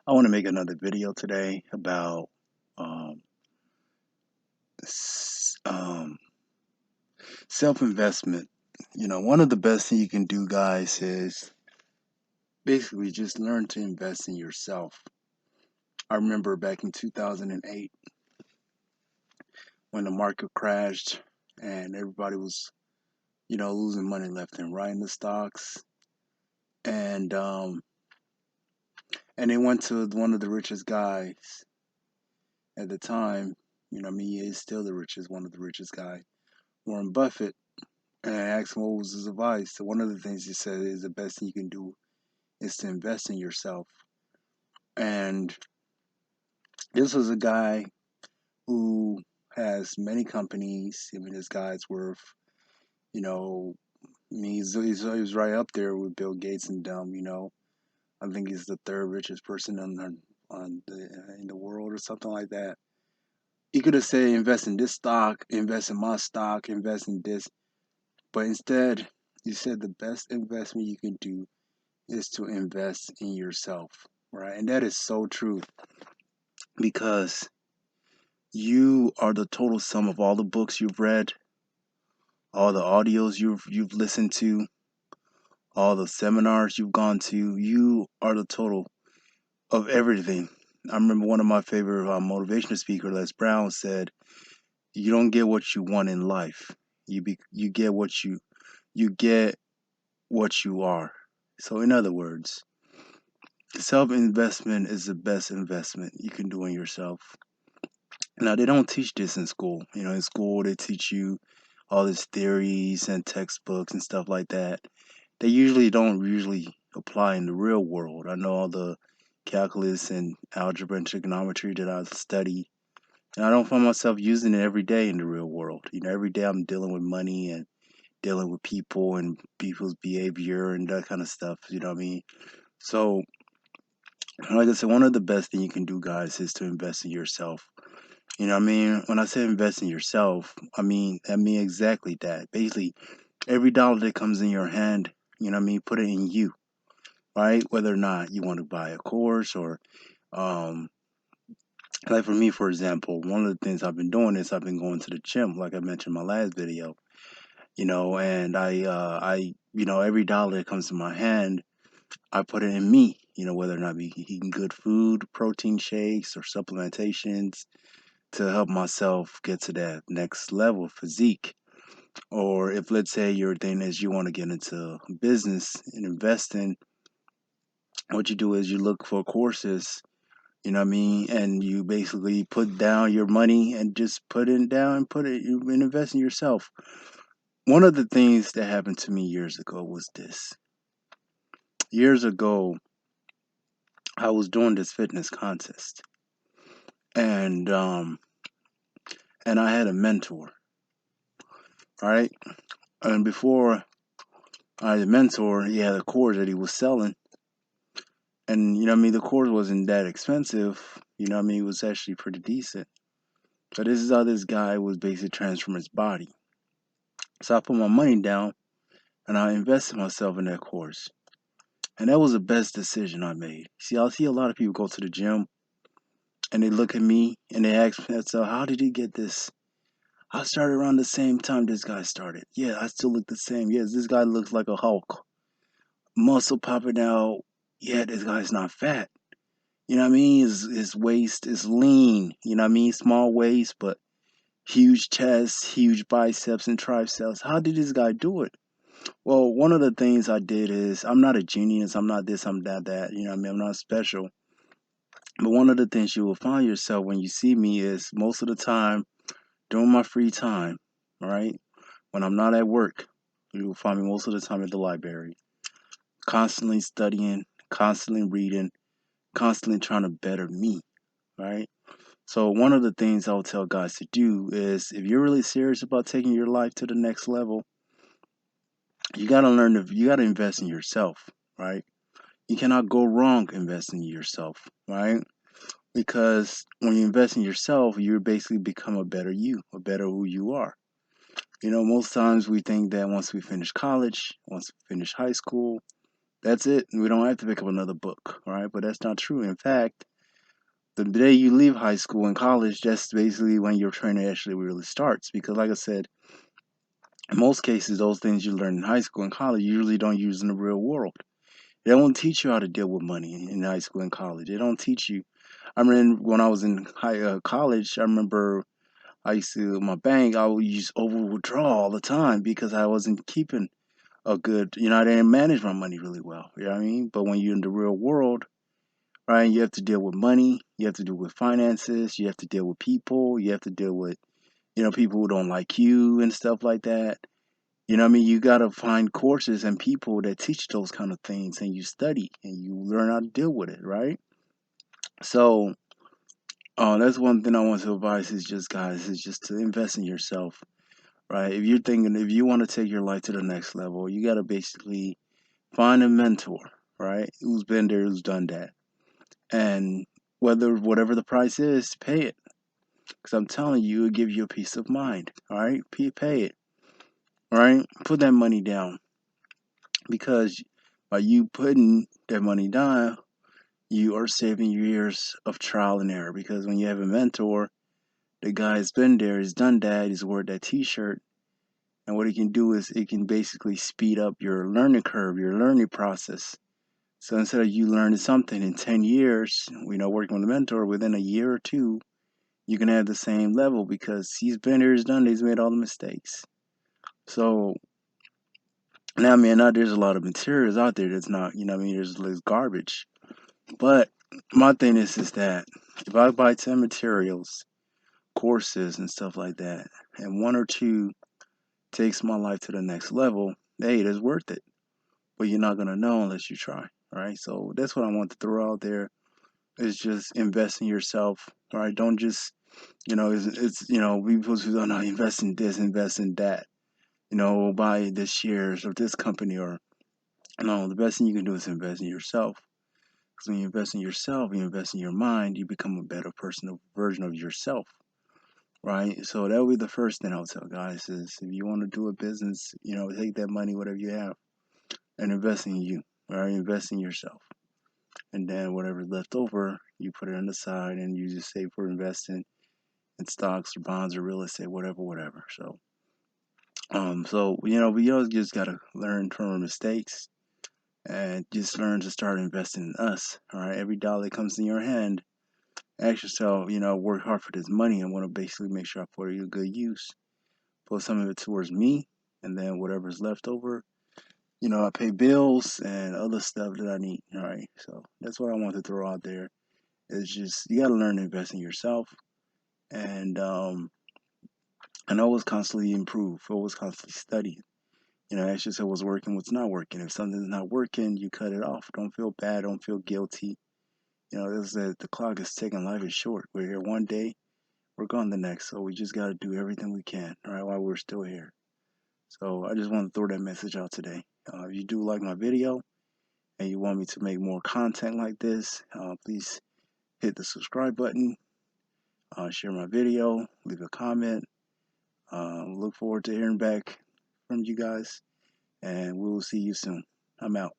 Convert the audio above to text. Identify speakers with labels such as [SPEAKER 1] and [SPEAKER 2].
[SPEAKER 1] I want to make another video today about um, s- um, self-investment. One of the best things you can do, guys, is basically just learn to invest in yourself. I remember back in 2008 when the market crashed and everybody was, losing money left and right in the stocks. And and they went to one of the richest guys at the time. He is still the richest, one of the richest guy, Warren Buffett. And I asked him what was his advice. So one of the things he said is the best thing you can do is to invest in yourself. And this was a guy who has many companies. I mean, this guy's worth, you know, he's right up there with Bill Gates and them. I think he's the third richest person in the world or something like that. He could have said invest in this stock, invest in my stock, invest in this, but instead he said the best investment you can do is to invest in yourself, right? And that is so true because you are the total sum of all the books you've read, all the audios you've listened to, all the seminars you've gone to. You are the total of everything. I remember one of my favorite motivational speaker, Les Brown, said, "You don't get what you want in life. You get you get what you are." So, in other words, self investment is the best investment you can do in yourself. Now, they don't teach this in school. In school, they teach you all these theories and textbooks and stuff like that. They usually don't usually apply in the real world. I know all the calculus and algebra and trigonometry that I study, and I don't find myself using it every day in the real world. Every day I'm dealing with money and dealing with people and people's behavior and that kind of stuff. You know what I mean? So, like I said, one of the best thing you can do, guys, is to invest in yourself. You know what I mean? When I say invest in yourself, I mean exactly that. Basically, every dollar that comes in your hand, put it in you, right? Whether or not you want to buy a course or um like for me, for example, one of the things I've been doing is I've been going to the gym, like I mentioned in my last video, and I every dollar that comes to my hand, I put it in me, whether or not be eating good food, protein shakes or supplementations to help myself get to that next level of physique. Or if, let's say, your thing is you want to get into business and investing, what you do is you look for courses, you know what I mean, and you basically put down your money and just put it down and put it, you invest in yourself. One of the things that happened to me years ago was this. Years ago, I was doing this fitness contest, and and I had a mentor, right? And before I had a mentor, he had a course that he was selling. And you know what I mean, the course wasn't that expensive. It was actually pretty decent. So this is how this guy was basically transforming his body. So I put my money down and I invested myself in that course. And that was the best decision I made. See, I see a lot of people go to the gym and they look at me and they ask me, so how did he get this? I started around the same time this guy started. Yeah, I still look the same. Yes, this guy looks like a Hulk. Muscle popping out. Yeah, this guy's not fat. You know what I mean? His waist is lean. You know what I mean? Small waist, but huge chest, huge biceps and triceps. How did this guy do it? Well, one of the things I did is I'm not a genius. I'm not this. I'm that. You know what I mean? I'm not special. But one of the things you will find yourself when you see me is most of the time during my free time, right? When I'm not at work, you will find me most of the time at the library, constantly studying, constantly reading, constantly trying to better me, right? So one of the things I'll tell guys to do is if you're really serious about taking your life to the next level, you gotta invest in yourself, right? You cannot go wrong investing in yourself, right? Because when you invest in yourself, you basically become a better you, a better who you are. Most times we think that once we finish college, once we finish high school, That's it. We don't have to pick up another book, all right? But that's not true. In fact, the day you leave high school and college, that's basically when your training actually really starts. Because, like I said, in most cases, those things you learn in high school and college you usually don't use in the real world. They don't teach you how to deal with money in high school and college. They don't teach you. I mean, when I was in college, I remember I used to my bank. I would use over withdraw all the time because I wasn't keeping a good. I didn't manage my money really well. You know what I mean? But when you're in the real world, right, you have to deal with money. You have to deal with finances. You have to deal with people. You have to deal with people who don't like you and stuff like that. You know what I mean? You got to find courses and people that teach those kind of things, and you study and you learn how to deal with it, right? So, that's one thing I want to advise is just guys is just to invest in yourself, right? If you want to take your life to the next level, you got to basically find a mentor, right? Who's been there, who's done that, and whatever the price is, pay it. Because I'm telling you, it'll give you a peace of mind. All right, pay it. All right, put that money down because by you putting that money down, you are saving years of trial and error. Because when you have a mentor, the guy's been there, he's done that, he's wore that T-shirt, and what he can do is it can basically speed up your learning curve, your learning process. So instead of you learning something in 10 years, working with a mentor, within a year or two, you can have the same level because he's been there, he's done it, he's made all the mistakes. So now, man, now there's a lot of materials out there that's not, there's garbage. But my thing is that if I buy 10 materials, courses, and stuff like that, and one or two takes my life to the next level, hey, it is worth it. But you're not going to know unless you try, right? So that's what I want to throw out there is just invest in yourself, right? Don't just, people who don't know, invest in this, invest in that, buy this shares of this company or, no, the best thing you can do is invest in yourself. Because when you invest in yourself, you invest in your mind, you become a better person, a version of yourself, right? So that would be the first thing I'll tell guys is if you want to do a business, take that money, whatever you have, and invest in you, right? Invest in yourself. And then whatever's left over, you put it on the side and you just save for investing in stocks or bonds or real estate, whatever. So we always just gotta learn from our mistakes and just learn to start investing in us. All right, every dollar that comes in your hand, ask yourself, work hard for this money. I want to basically make sure I put it to good use. Put some of it towards me, and then whatever's left over, I pay bills and other stuff that I need. All right, so that's what I want to throw out there. It's just you got to learn to invest in yourself, and always constantly improve, always constantly study. Ask yourself what's working, what's not working. If something's not working, you cut it off. Don't feel bad. Don't feel guilty. This is the clock is ticking. Life is short. We're here one day. We're gone the next. So we just got to do everything we can, all right, while we're still here. So I just want to throw that message out today. If you do like my video and you want me to make more content like this, please hit the subscribe button, share my video, leave a comment. Look forward to hearing back from you guys, and we will see you soon. I'm out.